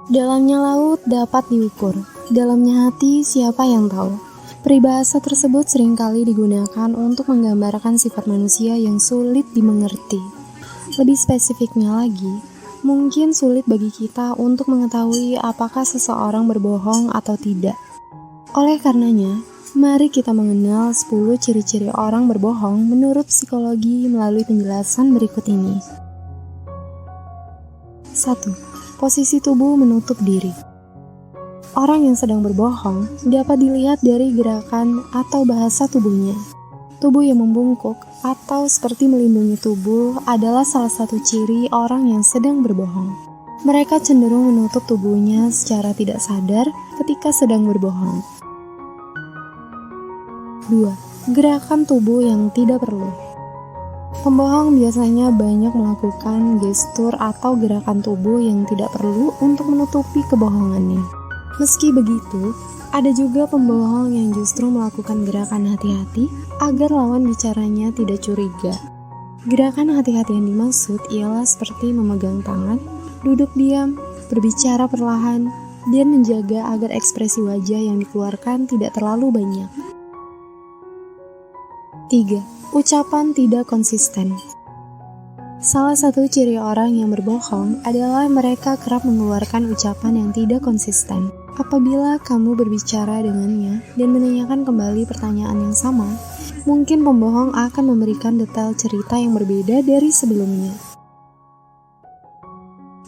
Dalamnya laut dapat diukur, dalamnya hati siapa yang tahu. Peribahasa tersebut seringkali digunakan untuk menggambarkan sifat manusia yang sulit dimengerti. Lebih spesifiknya lagi, mungkin sulit bagi kita untuk mengetahui apakah seseorang berbohong atau tidak. Oleh karenanya, mari kita mengenal 10 ciri-ciri orang berbohong menurut psikologi melalui penjelasan berikut ini. 1. Posisi tubuh menutup diri. Orang yang sedang berbohong dapat dilihat dari gerakan atau bahasa tubuhnya. Tubuh yang membungkuk atau seperti melindungi tubuh adalah salah satu ciri orang yang sedang berbohong. Mereka cenderung menutup tubuhnya secara tidak sadar ketika sedang berbohong. 2. Gerakan tubuh yang tidak perlu. Pembohong biasanya banyak melakukan gestur atau gerakan tubuh yang tidak perlu untuk menutupi kebohongannya. Meski begitu, ada juga pembohong yang justru melakukan gerakan hati-hati agar lawan bicaranya tidak curiga. Gerakan hati-hati yang dimaksud ialah seperti memegang tangan, duduk diam, berbicara perlahan, dan menjaga agar ekspresi wajah yang dikeluarkan tidak terlalu banyak. 3. Ucapan tidak konsisten. Salah satu ciri orang yang berbohong adalah mereka kerap mengeluarkan ucapan yang tidak konsisten. Apabila kamu berbicara dengannya dan menanyakan kembali pertanyaan yang sama, mungkin pembohong akan memberikan detail cerita yang berbeda dari sebelumnya.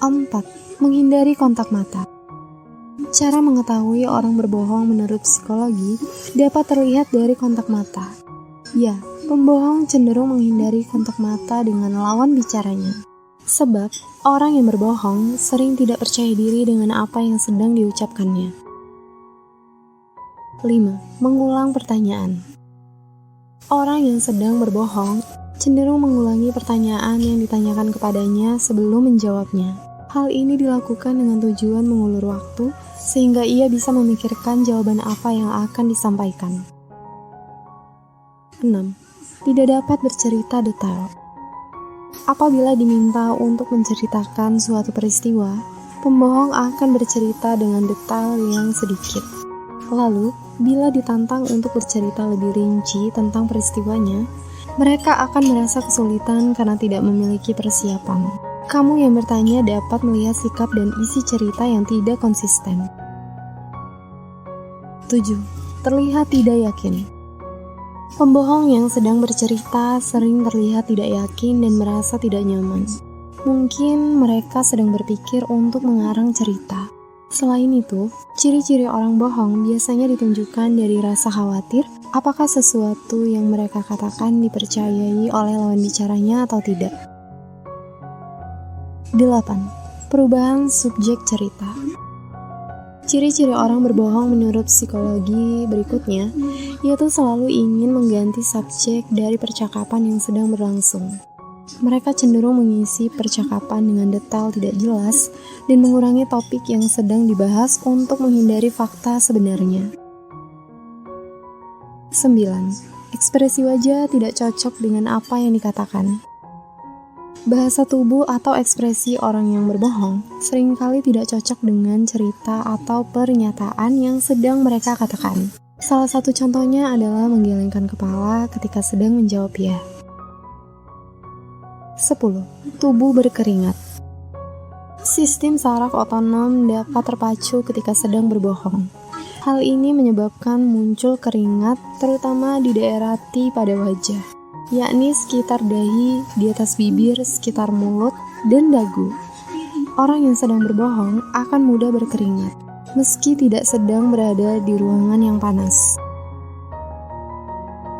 4. Menghindari kontak mata. Cara mengetahui orang berbohong menurut psikologi dapat terlihat dari kontak mata. Ya, pembohong cenderung menghindari kontak mata dengan lawan bicaranya. Sebab, orang yang berbohong sering tidak percaya diri dengan apa yang sedang diucapkannya. 5. Mengulang pertanyaan. Orang yang sedang berbohong cenderung mengulangi pertanyaan yang ditanyakan kepadanya sebelum menjawabnya. Hal ini dilakukan dengan tujuan mengulur waktu, sehingga ia bisa memikirkan jawaban apa yang akan disampaikan. 6. Tidak dapat bercerita detail. Apabila diminta untuk menceritakan suatu peristiwa, pembohong akan bercerita dengan detail yang sedikit. Lalu, bila ditantang untuk bercerita lebih rinci tentang peristiwanya, mereka akan merasa kesulitan karena tidak memiliki persiapan. Kamu yang bertanya dapat melihat sikap dan isi cerita yang tidak konsisten. 7. Terlihat tidak yakin. Pembohong yang sedang bercerita sering terlihat tidak yakin dan merasa tidak nyaman. Mungkin mereka sedang berpikir untuk mengarang cerita. Selain itu, ciri-ciri orang bohong biasanya ditunjukkan dari rasa khawatir apakah sesuatu yang mereka katakan dipercayai oleh lawan bicaranya atau tidak. 8. Perubahan subjek cerita. Ciri-ciri orang berbohong menurut psikologi berikutnya, yaitu selalu ingin mengganti subjek dari percakapan yang sedang berlangsung. Mereka cenderung mengisi percakapan dengan detail tidak jelas dan mengurangi topik yang sedang dibahas untuk menghindari fakta sebenarnya. 9. Ekspresi wajah tidak cocok dengan apa yang dikatakan. Bahasa tubuh atau ekspresi orang yang berbohong seringkali tidak cocok dengan cerita atau pernyataan yang sedang mereka katakan. Salah satu contohnya adalah menggelengkan kepala ketika sedang menjawab ya. 10. Tubuh berkeringat. Sistem saraf otonom dapat terpacu ketika sedang berbohong. Hal ini menyebabkan muncul keringat terutama di daerah T pada wajah, yakni sekitar dahi, di atas bibir, sekitar mulut, dan dagu. Orang yang sedang berbohong akan mudah berkeringat, meski tidak sedang berada di ruangan yang panas.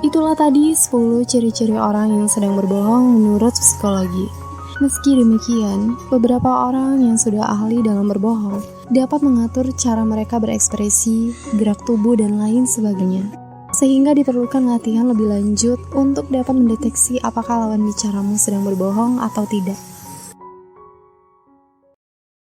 Itulah tadi 10 ciri-ciri orang yang sedang berbohong menurut psikologi. Meski demikian, beberapa orang yang sudah ahli dalam berbohong dapat mengatur cara mereka berekspresi, gerak tubuh, dan lain sebagainya. Sehingga diperlukan latihan lebih lanjut untuk dapat mendeteksi apakah lawan bicaramu sedang berbohong atau tidak.